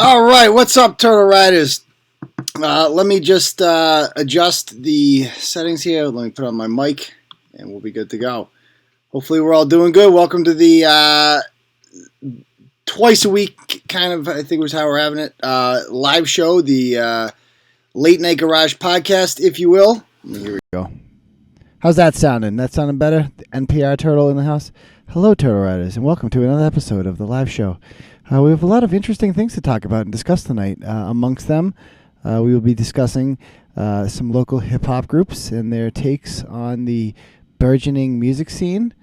All right, what's up, Turtle Riders? Let me just adjust the settings here. Let me put on my mic, and we'll be good to go. Hopefully, we're all doing good. Welcome to the twice a week kind of, I think was how we're having it, live show, the Late Night Garage podcast, if you will. Here we go. How's that sounding? That sounding better? The NPR Turtle in the house? Hello, Turtle Riders, and welcome to another episode of the live show. We have a lot of interesting things to talk about and discuss tonight. Amongst them, we will be discussing some local hip-hop groups and their takes on the burgeoning music scene,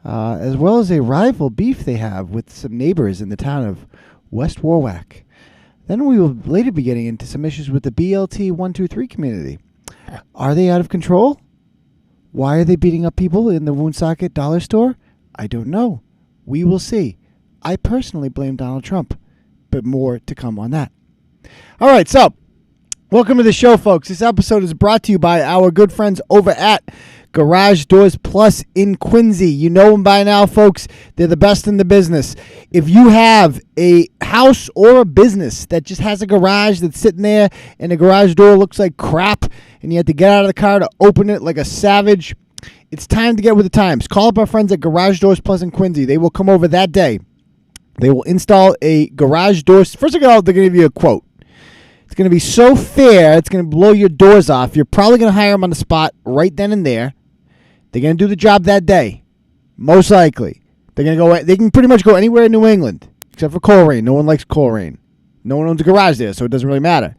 as well as a rival beef they have with some neighbors in the town of West Warwick. Then we will later be getting into some issues with the BLT-123 community. Are they out of control? Why are they beating up people in the Woonsocket dollar store? I don't know. We will see. I personally blame Donald Trump, but more to come on that. All right, so welcome to the show, folks. This episode is brought to you by our good friends over at Garage Doors Plus in Quincy. You know them by now, folks. They're the best in the business. If you have a house or a business that just has a garage that's sitting there and the garage door looks like crap and you have to get out of the car to open it like a savage, it's time to get with the times. Call up our friends at Garage Doors Plus in Quincy. They will come over that day. They will install a garage door. First of all, they're going to give you a quote. It's going to be so fair, it's going to blow your doors off. You're probably going to hire them on the spot right then and there. They're going to do the job that day, most likely. They're going to go. They can pretty much go anywhere in New England, except for Coleraine. No one likes Coleraine. No one owns a garage there, so it doesn't really matter.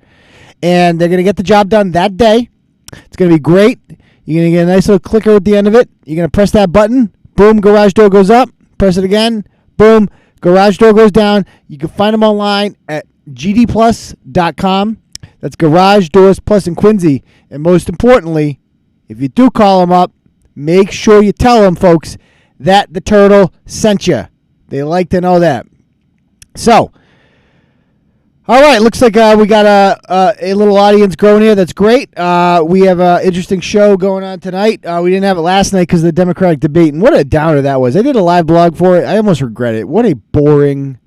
And they're going to get the job done that day. It's going to be great. You're going to get a nice little clicker at the end of it. You're going to press that button. Boom, garage door goes up. Press it again. Boom. Garage door goes down. You can find them online at gdplus.com. That's Garage Doors Plus in Quincy. And most importantly, if you do call them up, make sure you tell them, folks, that the Turtle sent you. They like to know that. So, all right, looks like we got a little audience growing here. That's great. We have an interesting show going on tonight. We didn't have it last night because of the Democratic debate, and what a downer that was. I did a live blog for it. I almost regret it. What a boring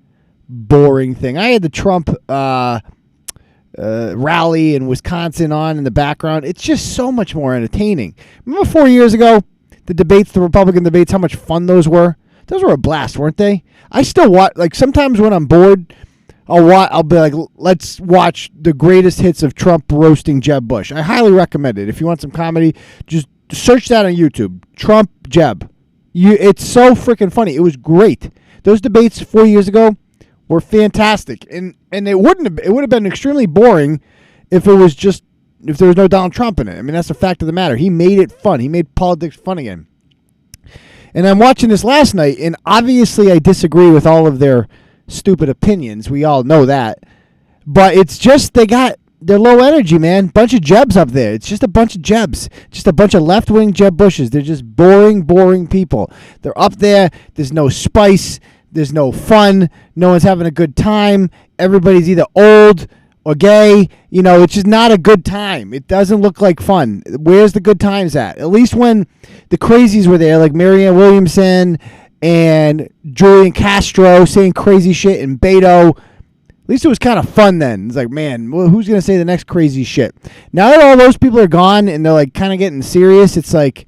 thing. I had the Trump rally in Wisconsin on in the background. It's just so much more entertaining. Remember 4 years ago, the Republican debates, how much fun those were? Those were a blast, weren't they? I still watch, like sometimes when I'm bored, I'll be like, let's watch the greatest hits of Trump roasting Jeb Bush. I highly recommend it. If you want some comedy, just search that on YouTube. Trump Jeb. It's so freaking funny. It was great. Those debates 4 years ago were fantastic, and it would have been extremely boring if there was no Donald Trump in it. I mean, that's the fact of the matter. He made it fun. He made politics fun again. And I'm watching this last night, and obviously I disagree with all of their stupid opinions. We all know that. But it's just they're low energy, man. Bunch of Jebs up there. It's just a bunch of Jebs. Just a bunch of left-wing Jeb Bushes. They're just boring people. They're up there. There's no spice. There's no fun. No one's having a good time. Everybody's either old or gay. You know, it's just not a good time. It doesn't look like fun. Where's the good times at? At least when the crazies were there, like Marianne Williamson and Julian Castro saying crazy shit in Beto. At least it was kind of fun then. It's like, man, who's going to say the next crazy shit? Now that all those people are gone and they're like kind of getting serious, it's like,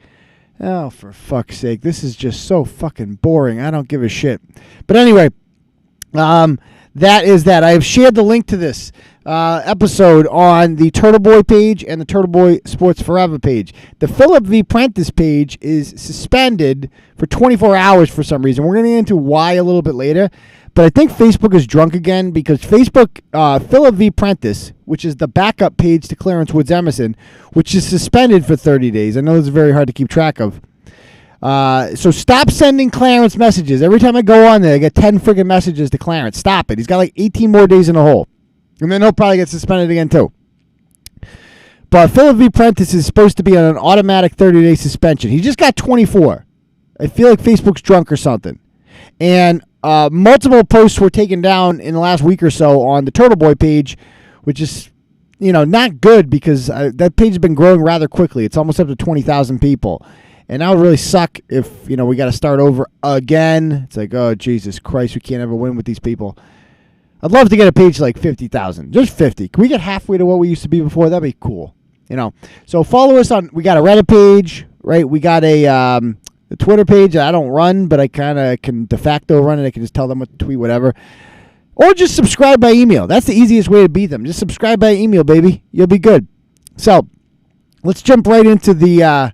oh, for fuck's sake, this is just so fucking boring. I don't give a shit. But anyway, that is that. I have shared the link to this episode on the Turtle Boy page and the Turtle Boy Sports Forever page. The Philip V. Prentice page is suspended for 24 hours for some reason. We're going to get into why a little bit later. But I think Facebook is drunk again because Facebook, Philip V. Prentice, which is the backup page to Clarence Woods Emerson, which is suspended for 30 days. I know this is very hard to keep track of. So stop sending Clarence messages. Every time I go on there, I get 10 friggin' messages to Clarence. Stop it. He's got like 18 more days in the hole. And then he'll probably get suspended again, too. But Philip V. Prentice is supposed to be on an automatic 30-day suspension. He just got 24. I feel like Facebook's drunk or something. And multiple posts were taken down in the last week or so on the Turtle Boy page, which is, not good because that page has been growing rather quickly. It's almost up to 20,000 people. And that would really suck if, we got to start over again. It's like, oh, Jesus Christ, we can't ever win with these people. I'd love to get a page like 50,000. Just 50. Can we get halfway to what we used to be before? That'd be cool. So follow us on. We got a Reddit page, right? We got a Twitter page that I don't run, but I kind of can de facto run it. I can just tell them what to tweet, whatever. Or just subscribe by email. That's the easiest way to beat them. Just subscribe by email, baby. You'll be good. So let's jump right into the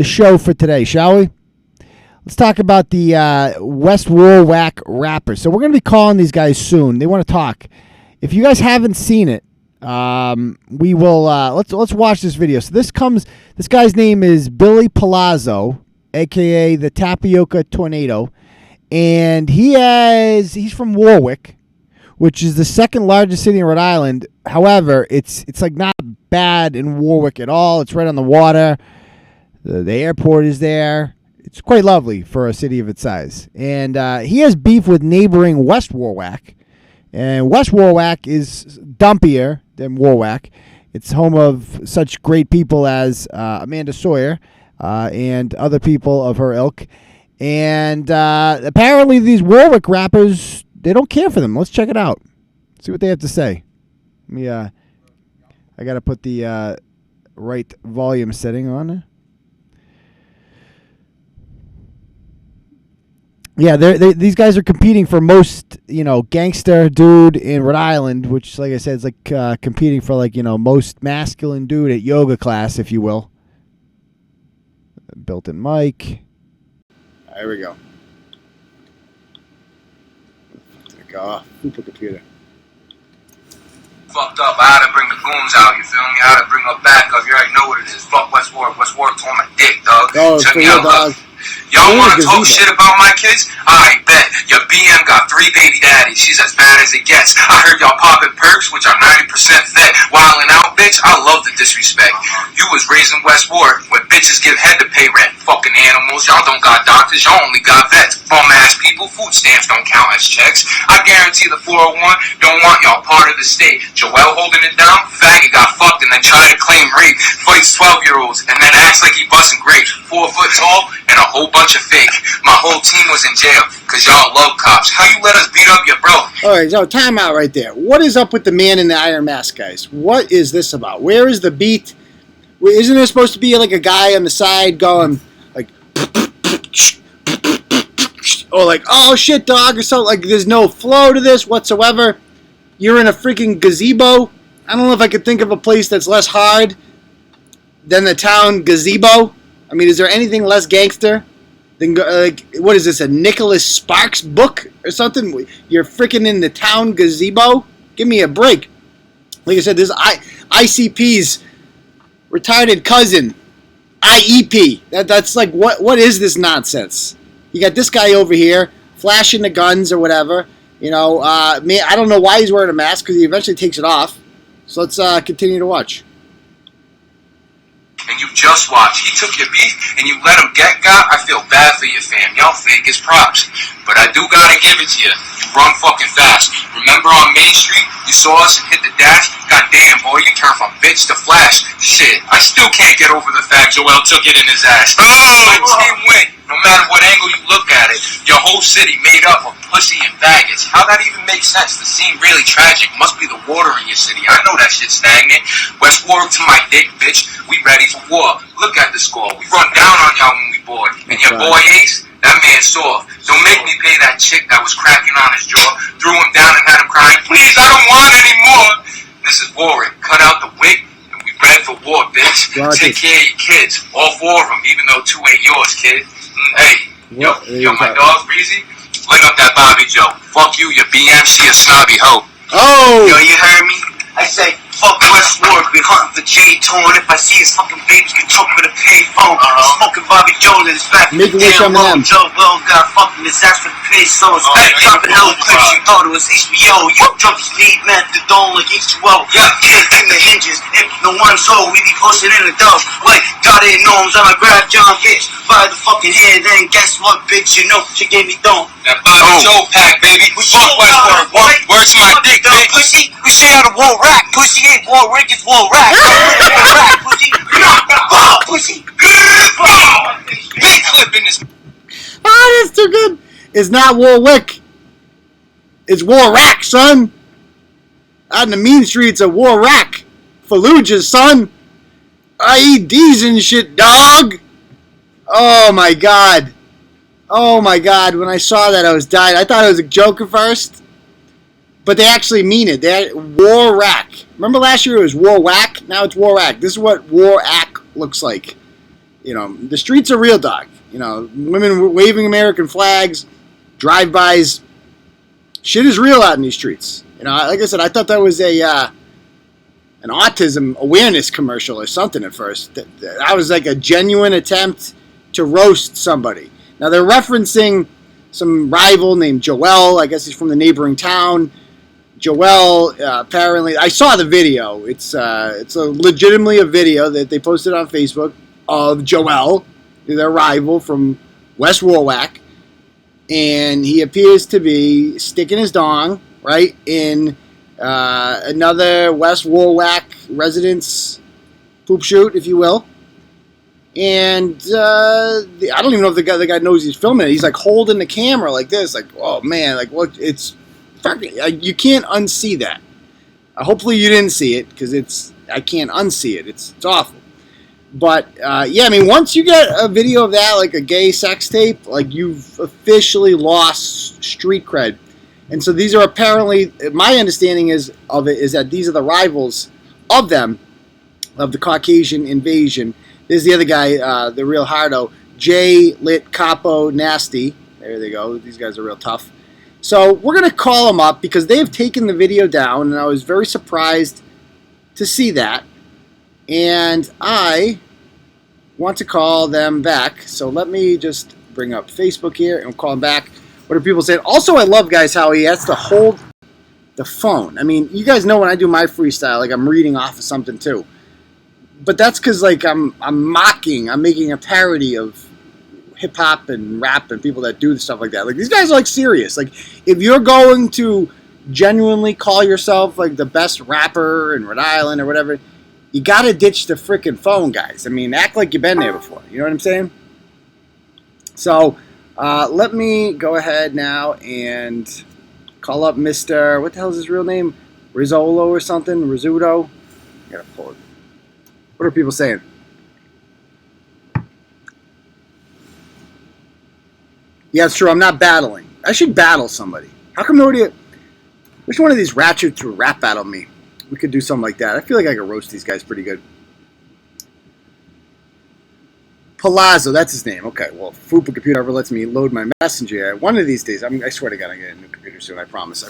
show for today, shall we? Let's talk about the West Warwick rappers. So we're going to be calling these guys soon. They want to talk. If you guys haven't seen it, we will. Let's watch this video. So this guy's name is Billy Palazzo, aka the Tapioca Tornado, and he's from Warwick, which is the second largest city in Rhode Island. However, it's like not bad in Warwick at all. It's right on the water. The airport is there. It's quite lovely for a city of its size. And he has beef with neighboring West Warwick. And West Warwick is dumpier than Warwick. It's home of such great people as Amanda Sawyer and other people of her ilk. And apparently these Warwick rappers, they don't care for them. Let's check it out. See what they have to say. I got to put the right volume setting on. Yeah, these guys are competing for most, gangster dude in Rhode Island, which, like I said, is like competing for, like, most masculine dude at yoga class, if you will. Built-in mic. There we go. Go off. Computer. Fucked up. I had to bring the goons out, you feel me? I had to bring her back up. You already know what it is. Fuck West Warwick. West Warwick's on my dick, dog. Oh, check me out, dog. Y'all want to talk shit about my kids? I bet. Your BM got 3 baby daddies. She's as bad as it gets. I heard y'all popping perks, which are 90% fed. Wildin' out, bitch. I love the disrespect. You was raised in West Warwick, where bitches give head to pay rent. Fucking animals. Y'all don't got doctors. Y'all only got vets. Bum ass people. Food stamps don't count as checks. I guarantee the 401 don't want y'all part of the state. Joel holding it down. Faggot got fucked and then tried to claim rape. Fights 12-year-olds and then acts like he busting grapes. 4 foot tall and a whole bunch of fake. My whole team was in jail because y'all love cops. How you let us beat up your bro? Alright, so time out right there. What is up with the man in the iron mask, guys? What is this about? Where is the beat? Isn't there supposed to be like a guy on the side going like, or like, oh shit dog, or something? Like there's no flow to this whatsoever. You're in a freaking gazebo. I don't know if I could think of a place that's less hard than the town gazebo. I mean, is there anything less gangster than, like, what is this, a Nicholas Sparks book or something? You're freaking in the town gazebo? Give me a break. Like I said, this is ICP's retarded cousin, IEP. That's like, what is this nonsense? You got this guy over here flashing the guns or whatever. Man, I don't know why he's wearing a mask because he eventually takes it off. So let's continue to watch. And you just watch. He took your beef and you let him get got. I feel bad for your fam. Y'all fake as props. But I do gotta give it to you. You run fucking fast. Remember on Main Street, you saw us and hit the dash? Goddamn, boy, you turned from bitch to flash. Shit, I still can't get over the fact Joel took it in his ass. My team win. No matter what angle you look at it, your whole city made up of pussy and faggots. How that even makes sense? The scene really tragic. Must be the water in your city. I know that shit's stagnant. West Warwick to my dick, bitch. We ready for war. Look at the score. We run down on y'all when we bored. And your boy Ace, that man's soft. Don't make me pay that chick that was cracking on his jaw. Threw him down and had him crying, please, I don't want any more. This is Warwick. Cut out the wig and we ready for war, bitch. Take care of your kids. All 4 of them, even though 2 ain't yours, kid. Hey, yo, my dog, Breezy, light up that Bobby Joe. Fuck you, your BM, she a snobby hoe. Oh! Yo, you heard me? I say, fuck West Warwick, we hunting for J-Tone. If I see his fucking babies, get choked with a payphone. Smoking Bobby Joe in his back. Make a wish on them. Joe Will got fucking his ass for the pesos. Dropping hella clips, you thought it was HBO. You drunk speed methadone like H2O. Kicked in the hinges, if no one's soul, we be posting in the dough. Wait, got it gnomes, I'ma grab John bitch by the fucking head, then guess what, bitch? You know, she gave me dome. That Bobby Joe pack, baby. Fuck West Warwick. Where's my dick, bitch? Pussy, we straight out of Warwick. Pussy ain't Warwick, it's Warwick. Pussy. Pussy. Big clip in this. Oh, that's too good. It's not Warwick. It's Warwick, son. Out in the mean streets of Warwick. Fallujah, son. IEDs and shit, dog. Oh, my God. Oh, my God. When I saw that, I was dying. I thought it was a joke at first. But they actually mean it. They're Warwick. Remember last year it was Warwick? Now it's Warwick. This is what Warwick looks like. You know, the streets are real, dog. You know, women waving American flags, drive-bys. Shit is real out in these streets. You know, like I said, I thought that was an autism awareness commercial or something at first. That was like a genuine attempt to roast somebody. Now they're referencing some rival named Joel. I guess he's from the neighboring town. Joel, apparently, I saw the video. It's legitimately a video that they posted on Facebook of Joel, their rival from West Warwick, and he appears to be sticking his dong right in another West Warwick residence poop shoot, if you will. And I don't even know if the guy knows he's filming it. He's like holding the camera like this, like, oh man, like what? It's you can't unsee that. Hopefully you didn't see it because I can't unsee it. It's awful. But yeah, I mean, once you get a video of that, like a gay sex tape, like you've officially lost street cred. And so these are apparently, my understanding is that these are the rivals of them, of the Caucasian invasion. There's the other guy, the real hardo, Jay Lit Capo Nasty. There they go. These guys are real tough. So we're going to call them up because they've taken the video down, and I was very surprised to see that. And I want to call them back. So let me just bring up Facebook here and call them back. What are people saying? Also, I love, guys, how he has to hold the phone. I mean, you guys know when I do my freestyle, like I'm reading off of something too. But that's because, like, I'm making a parody of hip-hop and rap and people that do stuff like that. Like, these guys are, like, serious. Like, if you're going to genuinely call yourself, like, the best rapper in Rhode Island or whatever, you got to ditch the freaking phone, guys. I mean, act like you've been there before. You know what I'm saying? So, let me go ahead now and call up Mr. What the hell is his real name? Rizzolo or something? Rizzuto? I got to pull it. What are people saying? Yeah, it's true. I'm not battling. I should battle somebody. How come nobody... Which one of these ratchets would rap battle me? We could do something like that. I feel like I could roast these guys pretty good. Palazzo, that's his name. Okay, well, Fupa Computer ever lets me load my messenger. One of these days, I swear to God, I'm going to get a new computer soon. I promise.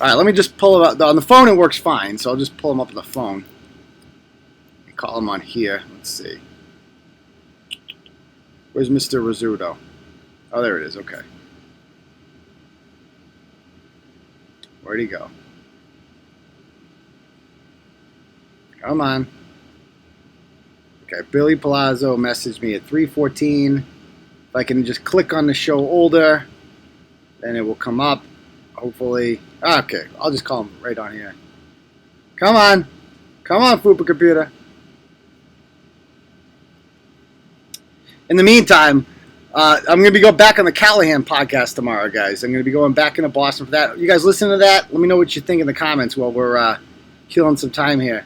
All right, let me just pull it up. On the phone, it works fine, so I'll just pull him up on the phone. Call him on here. Let's see. Where's Mr. Rizzuto? Oh, there it is. Okay. Where'd he go? Come on. Okay, Billy Palazzo messaged me at 3:14. If I can just click on the show older, then it will come up. Hopefully. Okay, I'll just call him right on here. Come on. Come on, Fupa Computer. In the meantime, I'm going to be going back on the Callahan podcast tomorrow, guys. I'm going to be going back into Boston for that. You guys listen to that? Let me know what you think in the comments while we're killing some time here.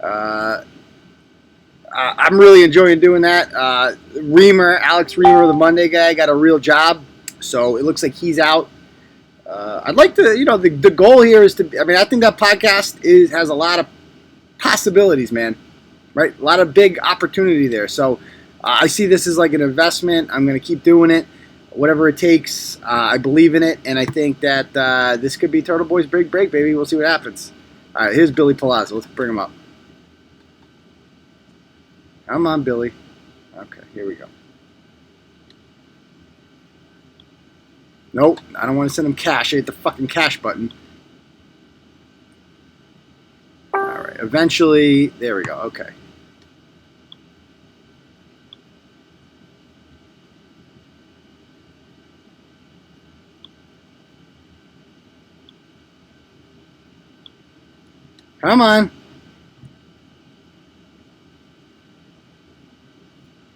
I'm really enjoying doing that. Alex Reamer, the Monday guy, got a real job, so it looks like he's out. I'd like to, the goal here is to, I think that podcast has a lot of possibilities, man, right? A lot of big opportunity there. So I see this as like an investment. I'm going to keep doing it, whatever it takes. I believe in it, and I think that this could be Turtle Boy's big break, baby. We'll see what happens. All right, here's Billy Palazzo. Let's bring him up. Come on, Billy. Okay, here we go. Nope, I don't want to send him cash. I hit the fucking cash button. All right, eventually, there we go. Okay. Come on.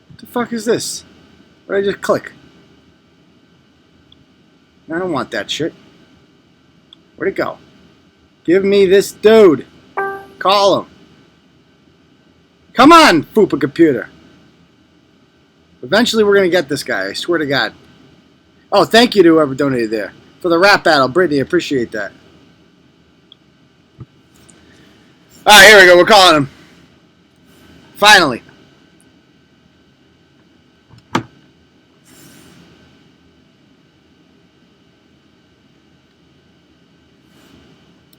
What the fuck is this? What did I just click? I don't want that shit. Where'd it go? Give me this dude. Call him. Come on, Fupa computer. Eventually we're going to get this guy. I swear to God. Oh, thank you to whoever donated there. For the rap battle. Brittany, appreciate that. Alright, here we go. We're calling him. Finally.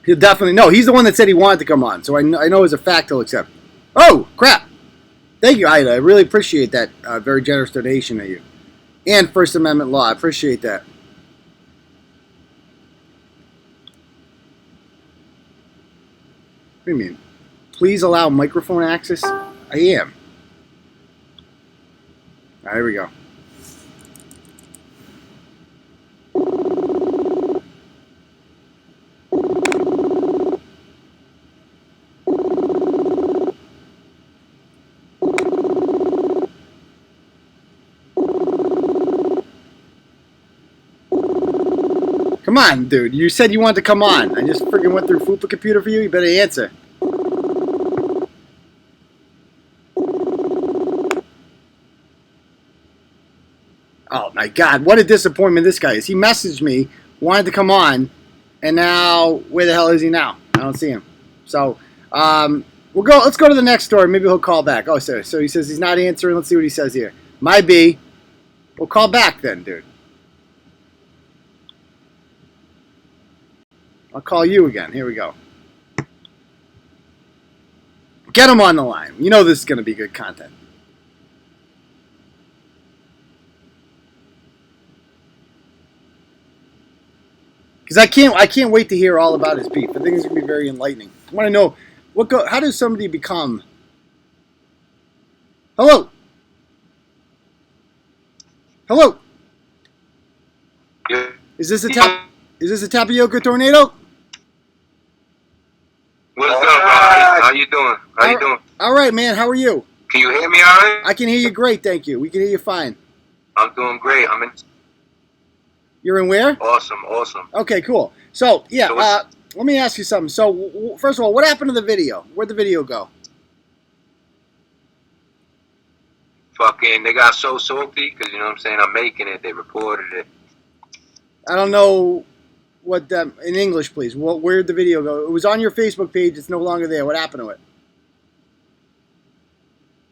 He'll definitely know. He's the one that said he wanted to come on, so I know as a fact he'll accept. Oh, crap. Thank you, Ida. I really appreciate that very generous donation of you. And First Amendment law. I appreciate that. What do you mean? Please allow microphone access? I am. All right, here we go. Come on, dude. You said you wanted to come on. I just freaking went through Fupa computer for you. You better answer. Oh, my God. What a disappointment this guy is. He messaged me, wanted to come on, and now, where the hell is he now? I don't see him. So, let's go to the next story. Maybe he'll call back. Oh, so he says he's not answering. Let's see what he says here. Might be. We'll call back then, dude. I'll call you again. Here we go. Get him on the line. You know this is going to be good content. Because I can't wait to hear all about his beef. I think it's going to be very enlightening. I want to know how does somebody become. Hello. Hello. Yeah. Is this a tapioca tornado? What's up, Ronnie? How you doing? How you doing? All right, man. How are you? Can you hear me all right? I can hear you great, thank you. We can hear you fine. I'm doing great. I'm in. You're in where? Awesome. Okay, cool. So, yeah, let me ask you something. So, first of all, what happened to the video? Where'd the video go? Fucking, they got so salty because, you know what I'm saying, I'm making it. They reported it. I don't know what that, in English, please. Where'd the video go? It was on your Facebook page. It's no longer there. What happened to it?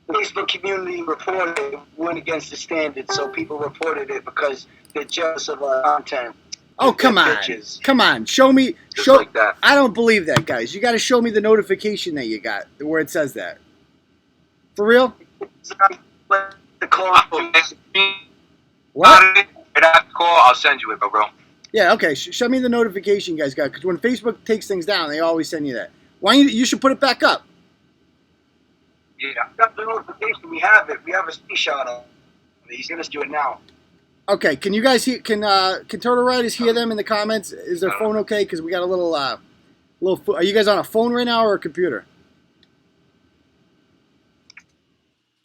The Facebook community reported it went against the standards, so people reported it because they're jealous of our content. Oh, come on. Bitches. Come on. Show me. Just like that. I don't believe that, guys. You got to show me the notification that you got where it says that. For real? The call. What? Call, I'll send you it, bro. Yeah, okay. Show me the notification you guys got. Because when Facebook takes things down, they always send you that. Why you should put it back up. Yeah, got the notification. We have it. We have a screenshot of it. He's going to do it now. Okay, can you guys hear? Can Turtle Riders hear them in the comments? Is their phone okay? Because we got a little. Are you guys on a phone right now or a computer?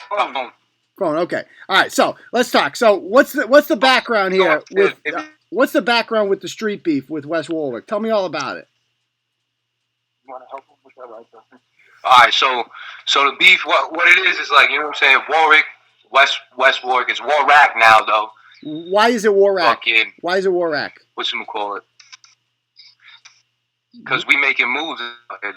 Phone. Phone. Okay. All right. So let's talk. So what's the background here with what's the background with the street beef with West Warwick? Tell me all about it. You want to help him with that right there? All right, so the beef, what it is like, you know what I'm saying, Warwick, West Warwick, it's Warwick now, though. Why is it Warwick? Why is it Warwick? Whatchamacallit? Because we making moves,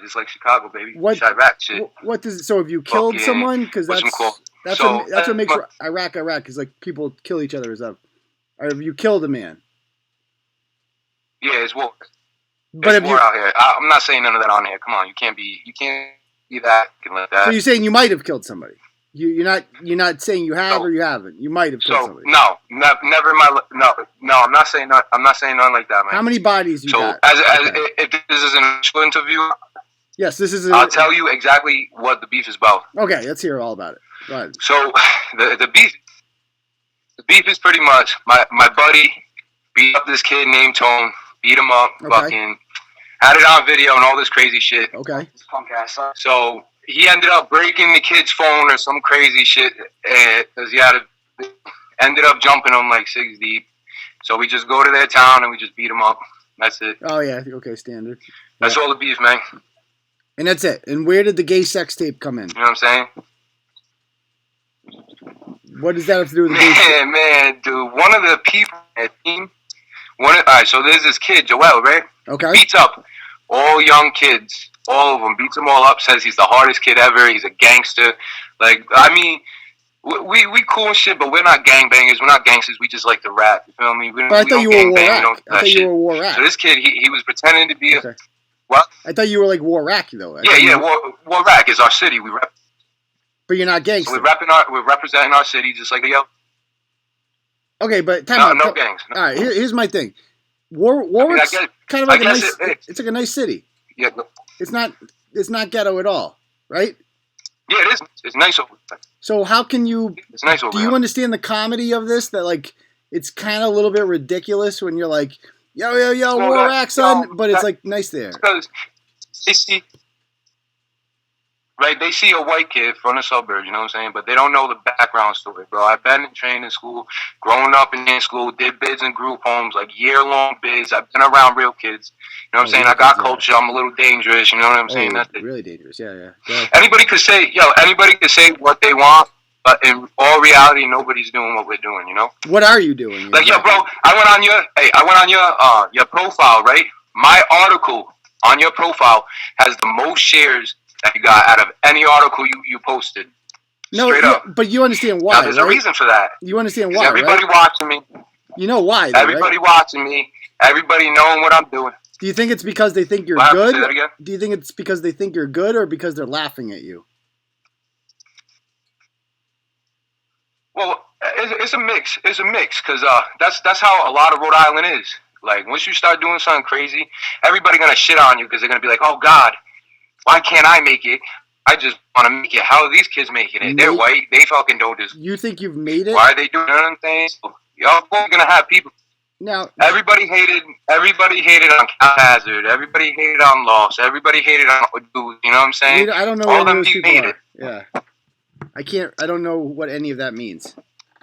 just like Chicago, baby. Iraq shit. What does it, so have you killed someone? Because that's what makes Iraq, because like people kill each other. Or have you killed a man? Yeah, it's war. But it's war out here. I'm not saying none of that on here. Come on, you can't be that like that. So you're saying you might have killed somebody? You're not saying you have or you haven't. You might have killed somebody. No, never in my no. I'm not saying nothing like that, man. How many bodies you got? If this is an initial interview, yes, this is. I'll tell you exactly what the beef is about. Okay, let's hear all about it. Go ahead. So the beef is pretty much my buddy beat up this kid named Tone, beat him up, fucking had it on video and all this crazy shit. Okay. Punk ass. So he ended up breaking the kid's phone or some crazy shit because ended up jumping him like 6 deep. So we just go to their town and we just beat them up. That's it. Oh yeah, okay, standard. That's all the beef, man. And that's it. And where did the gay sex tape come in? You know what I'm saying? What does that have to do with the gay sex? Man, dude. One of the people at team. Alright, so there's this kid, Joel, right? Okay. Beats up all young kids. All of them. Beats them all up. Says he's the hardest kid ever. He's a gangster. Like, I mean, we cool and shit, but we're not gangbangers. We're not gangsters. We just like to rap. You feel me? But I thought you were Warwick. I thought you were Warwick. So this kid, he was pretending to be a... What? I thought you were like Warwick, though. Warwick is our city. We rep. But you're not gangster. So we're representing our city just like yo. Okay, but no gangs. No. All right, here's my thing. Warwick's kind of like a nice. It's like a nice city. Yeah. It's not ghetto at all, right? Yeah, it is. It's nice over there. So how can you? It's nice over there. Do you understand the comedy of this? That like it's kind of a little bit ridiculous when you're like, yo, Warwick, son, but it's like nice there. Because they see. Right, they see a white kid from the suburbs, you know what I'm saying? But they don't know the background story, bro. I've been trained in school, growing up in school, did bids in group homes, like year-long bids. I've been around real kids. You know what I'm saying? I got culture. I'm a little dangerous, you know what I'm saying? That's really dangerous, yeah. Anybody could say what they want, but in all reality, nobody's doing what we're doing, you know? What are you doing? Like, yo, bro, I went on your profile, right? My article on your profile has the most shares that you got out of any article you posted. No, straight up. But you understand why, now, there's a reason for that. You understand why, everybody right? watching me. You know why, though, everybody watching me. Everybody knowing what I'm doing. Do you think it's because they think you're good? Say that again? Do you think it's because they think you're good or because they're laughing at you? Well, it's a mix. It's a mix because that's how a lot of Rhode Island is. Like, once you start doing something crazy, everybody going to shit on you because they're going to be like, oh, God, why can't I make it? I just want to make it. How are these kids making it? They're white. They fucking don't just... You think you've made it? Why are they doing other things? Y'all going to have people... Now, everybody hated on Hazard. Everybody hated on Loss. Everybody hated on Dude. You know what I'm saying? I don't know all what them those people made are. it. Yeah. I don't know what any of that means.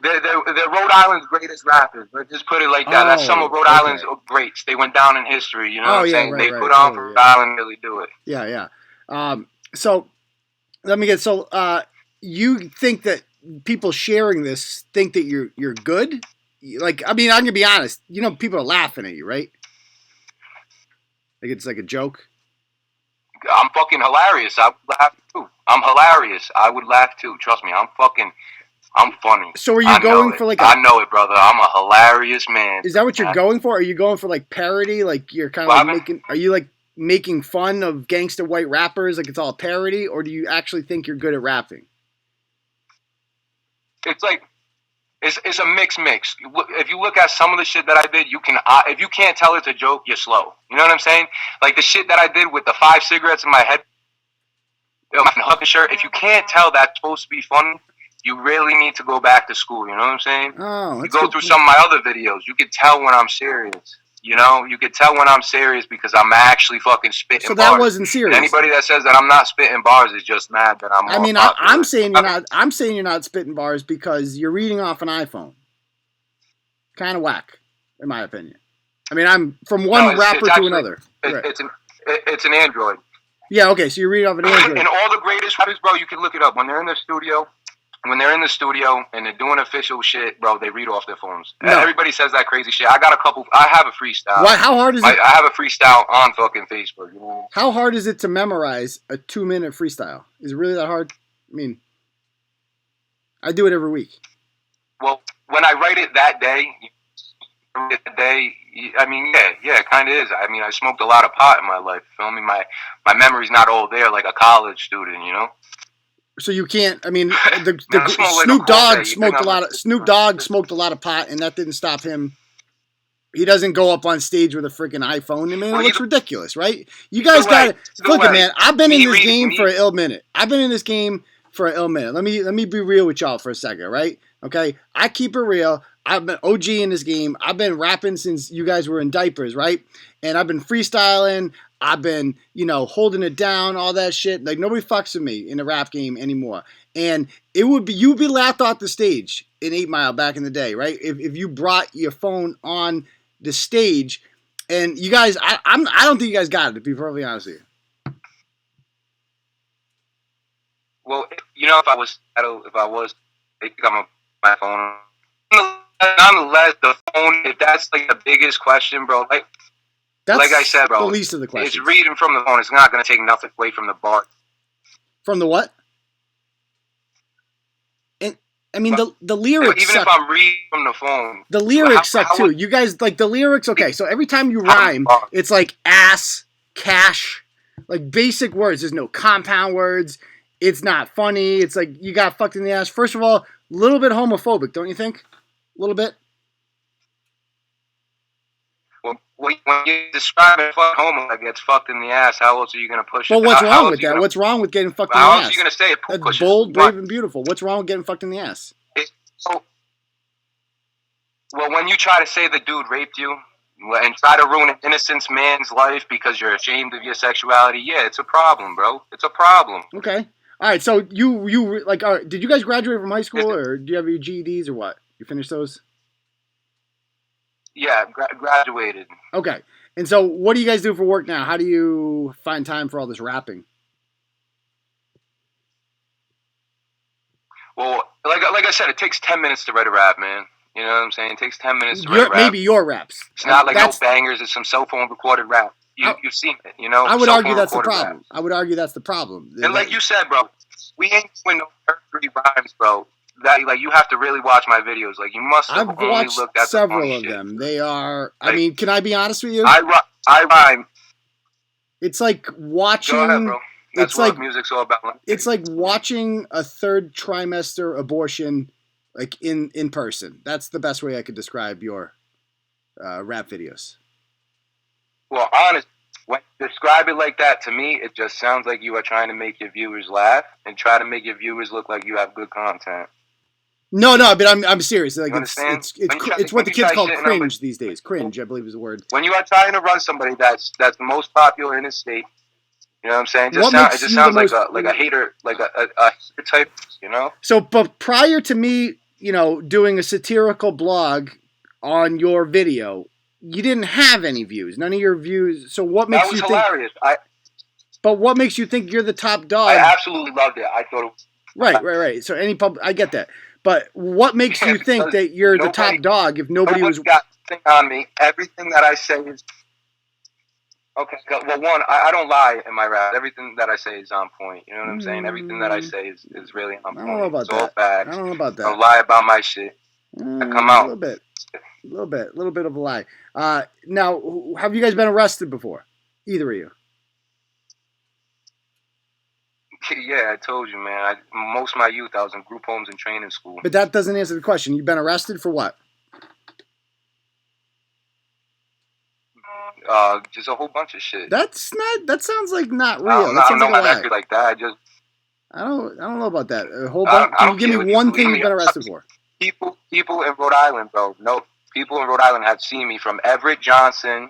They're Rhode Island's greatest rappers. Let's just put it like that. That's some of Rhode Island's greats. They went down in history. You know what I'm saying? They put on for Rhode Island really do it. Yeah. So let me get. So you think that people sharing this think that you're good? Like, I mean, I'm gonna be honest. You know, people are laughing at you, right? Like it's like a joke. I'm fucking hilarious. I would laugh too. I'm hilarious. I would laugh too. Trust me. I'm funny. So are you going for like I know it, brother. I'm a hilarious man. Is that what you're going for? Are you going for like parody? Like you're kind of like are you like making fun of gangster white rappers? Like it's all parody? Or do you actually think you're good at rapping? It's like, it's a mix. If you look at some of the shit that I did, you can, if you can't tell it's a joke, you're slow. You know what I'm saying? Like the shit that I did with the 5 cigarettes in my head, my hucking shirt, if you can't tell that's supposed to be funny, you really need to go back to school, you know what I'm saying? Oh, you go through some of my other videos, you could tell when I'm serious. You know, you could tell when I'm serious because I'm actually fucking spitting bars. So that wasn't serious. And anybody that says that I'm not spitting bars is just mad that I'm. I mean, I'm saying you're not. I'm saying you're not spitting bars because you're reading off an iPhone. Kind of whack, in my opinion. I mean, I'm from one rapper to another. It's an Android. Yeah. Okay. So you're reading off an Android. And all the greatest rappers, bro, you can look it up when they're in the studio. When they're in the studio and they're doing official shit, bro, they read off their phones. No. Everybody says that crazy shit. I have a freestyle. What? How hard is it? I have a freestyle on fucking Facebook. You know? How hard is it to memorize a 2-minute freestyle? Is it really that hard? I mean, I do it every week. Well, when I write it that day, I mean, yeah, it kind of is. I mean, I smoked a lot of pot in my life. Feel me? My memory's not all there like a college student, you know? So you can't. I mean, Snoop Dogg smoked a lot of pot, and that didn't stop him. He doesn't go up on stage with a freaking iPhone. I mean, it looks ridiculous, right? You guys got to look, man. I've been in this game for an ill minute. Let me be real with y'all for a second, right? Okay, I keep it real. I've been OG in this game. I've been rapping since you guys were in diapers, right? And I've been freestyling. I've been, holding it down, all that shit. Like, nobody fucks with me in the rap game anymore. and you'd be laughed off the stage in 8 Mile back in the day, right? If you brought your phone on the stage, and you guys, I don't think you guys got it, to be perfectly honest with you. Well, if I was, they pick up my phone. Nonetheless, the phone, if that's like the biggest question, bro, That's like I said, bro, the least of the questions. It's reading from the phone. It's not going to take nothing away from the bar. From the what? And I mean, the lyrics. Even suck. if I'm reading from the phone, the lyrics suck too. You guys like the lyrics? Okay, so every time you rhyme, it's like ass, cash, like basic words. There's no compound words. It's not funny. It's like you got fucked in the ass. First of all, a little bit homophobic, don't you think? A little bit. Well, when you describe a fuck homo that gets fucked in the ass, how else are you going to push it? Well, what's wrong with that? What's wrong with getting fucked in the ass? How else are you going to say it? That's bold, brave, and beautiful. What's wrong with getting fucked in the ass? Well, when you try to say the dude raped you and try to ruin an innocent man's life because you're ashamed of your sexuality, yeah, it's a problem, bro. It's a problem. Okay. All right. So you like, did you guys graduate from high school, or do you have your GEDs, or what? You finished those? Yeah, graduated. Okay. And so what do you guys do for work now? How do you find time for all this rapping? Well, like I said, it takes 10 minutes to write a rap, man. You know what I'm saying? It takes 10 minutes to write a rap. Maybe your raps. It's not like no bangers. It's some cell phone recorded rap. You've seen it, you know? I would argue that's the problem. Rap. I would argue that's the problem. And like you said, bro, we ain't doing no 3 rhymes, bro. That you have to really watch my videos. Like you must have I've only watched looked at several of shit. them. They are. Like, I mean, can I be honest with you? I rhyme. It's like watching. Go ahead, bro. That's it's what like music's all about. It's like watching a 3rd trimester abortion, like in person. That's the best way I could describe your rap videos. Well, honestly, when you describe it like that, to me, it just sounds like you are trying to make your viewers laugh and try to make your viewers look like you have good content. No, but I'm serious. Like it's what the kids call cringe these days. Cringe, I believe, is the word. When you are trying to run somebody that's the most popular in the state, you know what I'm saying? It just sounds like a hater, like a hater type, you know. So, but prior to me, doing a satirical blog on your video, you didn't have any views. None of your views. So what makes you think? That was hilarious. But what makes you think you're the top dog? I absolutely loved it. I thought it was right. So I get that. But what makes you think that you're the top dog if nobody was got anything on me? Everything that I say is okay. Well, one, I don't lie in my rap. Everything that I say is on point. You know what I'm saying? Everything that I say is really on point. I don't know about that. Facts. I don't know about that. I don't lie about my shit. I come out a little bit of a lie. Now, have you guys been arrested before? Either of you? Yeah, I told you, man. Most of my youth, I was in group homes and training school. But that doesn't answer the question. You've been arrested for what? Just a whole bunch of shit. That sounds like not real. I don't know my record like that. I don't know about that. A whole bunch. Can you give me one thing you've been arrested for? People in Rhode Island, bro. No, people in Rhode Island have seen me from Everett Johnson,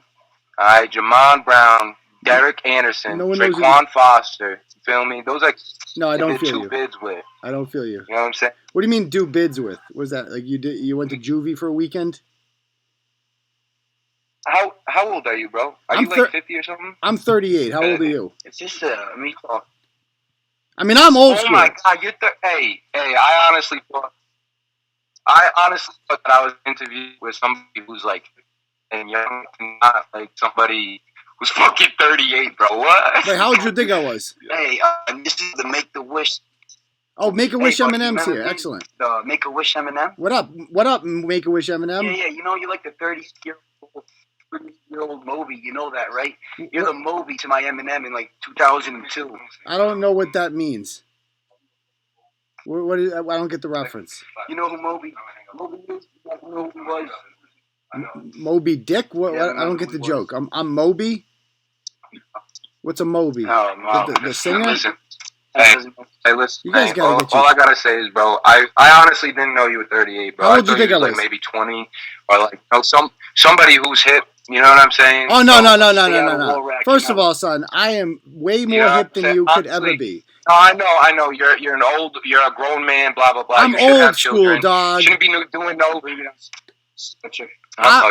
Jamon Brown, Derek Anderson, Traquan Foster. Feel me? Those are I don't feel you. Bids with. I don't feel you. You know what I'm saying? What do you mean do bids with? Was that like you went to juvie for a weekend? How old are you, bro? Are you like 50 or something? I'm 38. How old are you? It's just me talk. I mean, I'm old school. Oh my god, you're hey, I honestly thought that I was interviewed with somebody who's like and young, not like somebody who's fucking 38, bro. What? Wait, how old did you think I was? Hey, this is the Make-A-Wish. Oh, Make-A-Wish Eminem's here. Excellent. The Make-A-Wish Eminem. What up, Make-A-Wish Eminem? Yeah, you're like the 30-year-old Moby. You know that, right? You're the Moby to my Eminem in like 2002. I don't know what that means. What is, I don't get the reference. You know who Moby is? You know who he was? Moby Dick? What? I don't get the joke. I'm Moby? What's a Moby? No. The singer? Listen. Hey, listen. You guys gotta get all I gotta say is, bro, I honestly didn't know you were 38, bro. How old do you think I was? Like maybe 20 or like somebody who's hip. You know what I'm saying? Oh, no. First of all, son, I am way more hip than you could ever be. No, I know. You're a grown man. Blah blah blah. I'm you should old have school, children. dog. You shouldn't be doing no.